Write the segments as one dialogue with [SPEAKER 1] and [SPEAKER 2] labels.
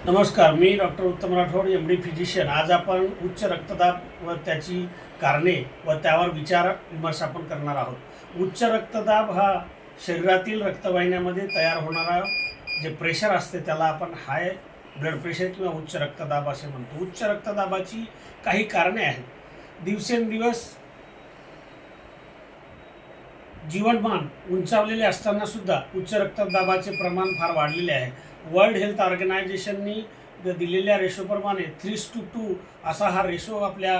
[SPEAKER 1] नमस्कार, मी डॉक्टर उत्तम Rathod, M D physician. आज आपण उच्च रक्तदाब व त्याची कारणे व त्यावर विचार विमर्श आपण करणार आहोत. उच्च रक्तदाब हा शरीरातील रक्तवाहिन्यामध्ये तयार होणारा जे प्रेशर असते त्याला आपण हाय ब्लड प्रेशर किंवा उच्च रक्तदाब असे म्हणतो. उच्च रक्तदाबाची काही कारणे आहेत. दिवसेंदिवस जीवनमान उंचावलेले असताना सुद्धा उच्च रक्तदाबाचे प्रमाण फार वाढलेले आहे. वर्ल्ड हेल्थ ऑर्गनायझेशननी दिलेल्या रेशोप्रमाणे 3:2 असा हा रेशो आपल्या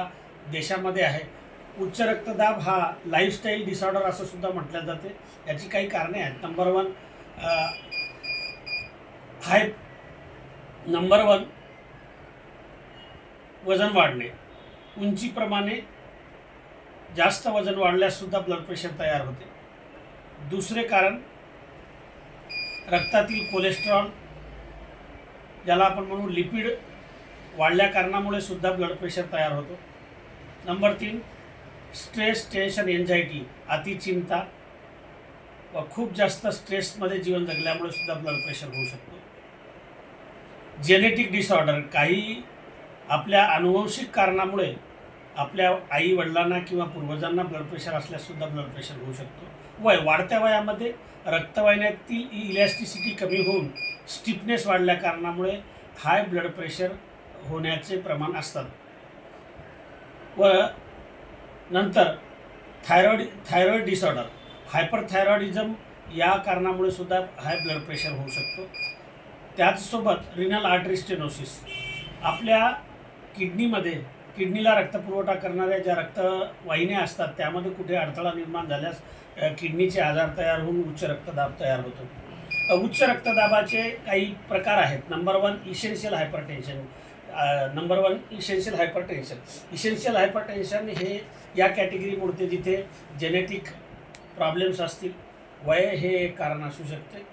[SPEAKER 1] देशामध्ये आहे. उच्च रक्तदाब हा लाईफस्टाईल डिसऑर्डर असं सुद्धा म्हटलं जाते. याची काही कारणे आहेत. नंबर वन वजन वाढणे. उंचीप्रमाणे जास्त वजन वाढल्याससुद्धा ब्लड प्रेशर तयार होते. दुसरे कारण रक्तातील कोलेस्ट्रॉल, ज्याला आपण म्हणू लिपिड, वाढल्या कारणामुळे सुद्धा ब्लड प्रेशर तयार होतो. नंबर 3 स्ट्रेस, टेन्शन, एन्झायटी, अतिचिंता व खूप जास्त स्ट्रेसमध्ये जीवन जगल्यामुळे सुद्धा ब्लड प्रेशर होऊ शकतो. जेनेटिक डिसऑर्डर, काही आपल्या अनुवंशिक कारणामुळे आपल्या आई वडिलांना किंवा पूर्वजांना ब्लड प्रेशर असल्याससुद्धा ब्लड प्रेशर होऊ शकतो. वाढत्या वयामध्ये रक्तवाहिन्यातील इलॅस्टिसिटी कमी होऊन स्टिफनेस वाढल्या कारणामुळे हाय ब्लड प्रेशर होण्याचे प्रमाण असतात. व नंतर थायरॉईड डिसऑर्डर, हायपरथायरॉइडिझम या कारणामुळे सुद्धा हाय ब्लड प्रेशर होऊ शकतो. त्याचसोबत रिनल आर्टरी स्टेनोसिस, आपल्या किडनीला रक्तपुरवठा करणाऱ्या ज्या रक्तवाहिन्या असतात त्यामध्ये कुठे अडथळा निर्माण झाल्यास किडनीचे आजार तयार होऊन उच्च रक्तदाब तयार होतो. उच्च रक्तदाबाचे काही प्रकार आहेत. Number 1 essential hypertension. Essential hypertension हे या कॅटेगरी मोडते जिथे जेनेटिक प्रॉब्लेम्स असतील. वय हे एक कारण असू शकते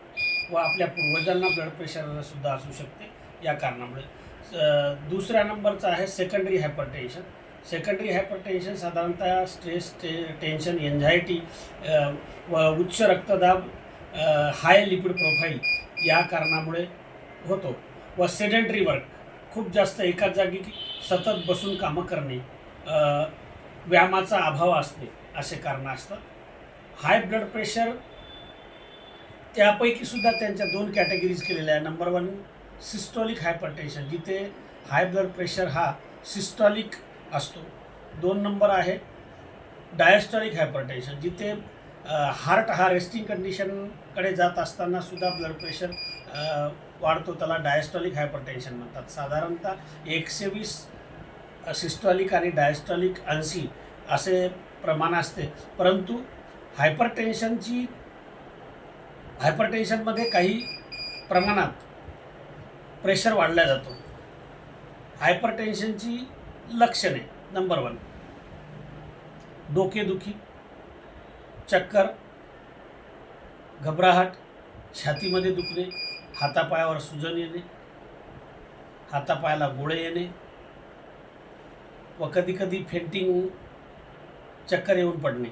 [SPEAKER 1] व आपल्या पूर्वजांना ब्लड प्रेशरसुद्धा असू शकते या कारणामुळे. दुसऱ्या नंबरचं आहे सेकंडरी हायपरटेन्शन. सेकंडरी हायपरटेन्शन साधारणतः स्ट्रेस, टेन्शन, एन्झायटी व उच्च रक्तदाब, हाय लिपिड प्रोफाईल या कारणामुळे होतो. व सेडेंटरी वर्क, खूप जास्त एकाच जागी सतत बसून कामं करणे, व्यायामाचा अभाव असणे असे कारणं असतात. हाय ब्लड प्रेशर त्यापैकी सुद्धा त्यांच्या 2 कॅटेगरीज केलेल्या आहे. नंबर 1 सिस्टोलिक हायपरटेन्शन, जिथे हाय ब्लड प्रेशर हा सिस्टॉलिक असतो. 2 नंबर आहे डायस्टॉलिक हायपरटेन्शन, जिथे हार्ट हा रेस्टिंग कंडिशनकडे जात असताना सुद्धा ब्लड प्रेशर वाढतो. त्याला डायस्टॉलिक हायपरटेन्शन म्हणतात. साधारणतः 120 सिस्टॉलिक आणि डायस्टॉलिक 80 असे प्रमाण असते. परंतु हायपरटेन्शनमध्ये काही प्रमाणात प्रेशर वाढला जातो. हायपरटेन्शनची लक्षणे. नंबर 1 डोकेदुखी, चक्कर, घबराहट, छातीमध्ये दुखणे, हातापायावर सुजन येणे, हातापायाला गोळे येणे व कधीकधी फेंटिंग, चक्कर येऊन पडणे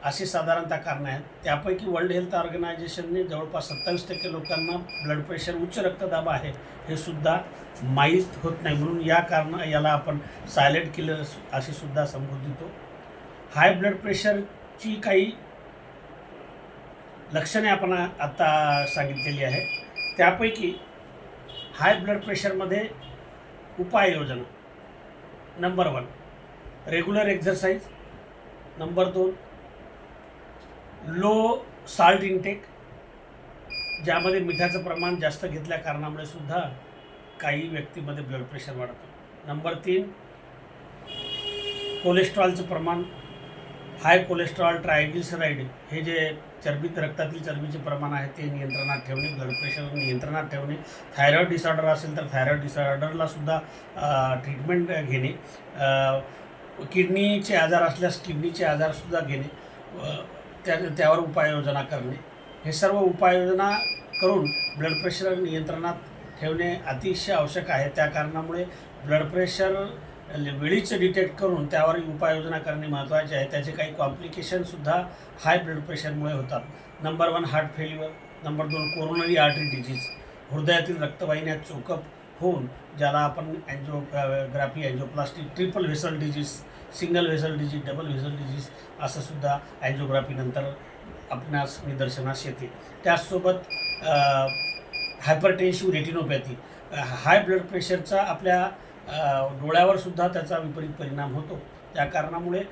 [SPEAKER 1] अशी साधारणतः कारणं आहेत. त्यापैकी वर्ल्ड हेल्थ ऑर्गनायझेशनने जवळपास 27% लोकांना ब्लड प्रेशर, उच्च रक्तदाब आहे हे सुद्धा माहीत होत नाही. म्हणून याला आपण सायलेंट किलर अशी सुद्धा संबोधितो. हाय ब्लड प्रेशरची काही लक्षणे आपण आता सांगितलेली आहे. त्यापैकी हाय ब्लड प्रेशरमध्ये उपाययोजना. Number 1 regular exercise. Number 2 low salt intake, ज्यामध्ये मिठाचं प्रमाण जास्त घेतल्या कारणामुळे सुद्धा काही व्यक्तीमध्ये ब्लड प्रेशर वाढतं. नंबर 3 कोलेस्ट्रॉलचं प्रमाण. हाय कोलेस्ट्रॉल, ट्रायग्लिसराईड हे जे रक्तातील चरबीचे प्रमाण आहे ते नियंत्रणात ठेवणे, ब्लड प्रेशर नियंत्रणात ठेवणे. थायरॉईड डिसऑर्डर असेल तर थायरॉईड डिसऑर्डरलासुद्धा ट्रीटमेंट घेणे. किडनीचे आजार असल्यास किडनीचे आजारसुद्धा घेणे, त्यावर उपाययोजना करणे. हे सर्व उपाययोजना करून ब्लड प्रेशर नियंत्रणात ठेवणे अतिशय आवश्यक आहे. त्या कारणामुळे ब्लड प्रेशर वेळीच डिटेक्ट करून त्यावर उपाययोजना करणे महत्त्वाचे आहे. त्याचे काही कॉम्प्लिकेशनसुद्धा हाय ब्लड प्रेशरमुळे होतात. Number 1 heart failure. Number 2 coronary artery disease. हृदयातील रक्तवाहिन्या चोकअप होऊन ज्याला आपण angiography angioplasty triple vessel disease single vessel disease double vessel disease असं सुद्धा अँजिओग्राफीनंतर आपणास निदर्शनास येते. त्याचसोबत हायपरटेन्शिव्ह रेटिनोपॅथी हाय ब्लड प्रेशरचा आपल्या डोळ्यावर सुद्धा त्याचा विपरीत परिणाम होतो. त्या कारणामुळे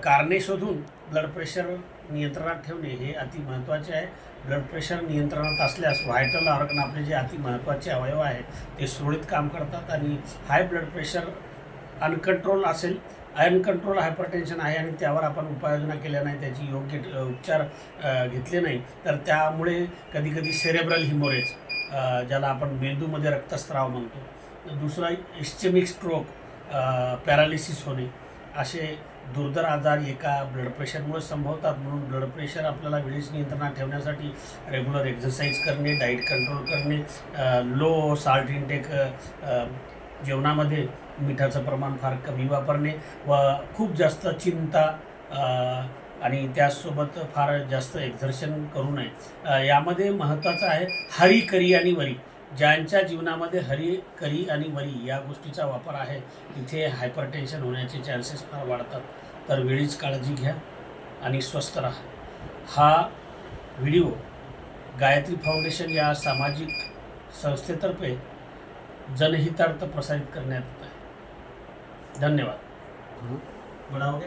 [SPEAKER 1] कारणे शोधून ब्लड प्रेशर नियंत्रणात ठेवणे हे अति महत्त्वाचे आहे. ब्लड प्रेशर नियंत्रणात असल्यास व्हायटल ऑर्गन आपले जे अति महत्त्वाचे अवयव आहे ते सुरळीत काम करतात आणि हाय ब्लड प्रेशर अनकंट्रोल असेल अनकंट्रोल हायपरटेन्शन आहे आणि त्यावर आपण उपाययोजना केल्या नाही त्याची योग्य उपचार घेतले नाही तर त्यामुळे कधीकधी सेरेब्रल हिमोरेज ज्याला आपण मेंदूमध्ये रक्तस्राव म्हणतो, दुसरा इस्चेमिक स्ट्रोक, पॅरालिसिस होणे असे दुर्धर आजार एका ब्लड प्रेशरमुळे संभवतात. म्हणून ब्लड प्रेशर आपल्याला वेळीच नियंत्रणात ठेवण्यासाठी रेग्युलर एक्सरसाइज करणे, डाईट कंट्रोल करणे, लो साल्ट इंटेक जेवणामध्ये मिठाचं प्रमाण फार कमी वापरणे व खूप जास्त चिंता आणि त्याचसोबत फार जास्त एक्झर्शन करू नये. यामध्ये महत्त्वाचं आहे हरी, करी आणि वरी. ज्यांच्या जीवनामध्ये हरी, करी आणि वरी या गोष्टीचा वापर आहे तिथे हायपरटेन्शन होण्याचे चान्सेस फार वाढतात. तर वेळीच काळजी घ्या आणि स्वस्थ राहा. हा व्हिडिओ गायत्री फाउंडेशन या सामाजिक संस्थेतर्फे जनहितार्थ प्रसारित करण्यात येत आहे. धन्यवाद. बढ़ाओगे?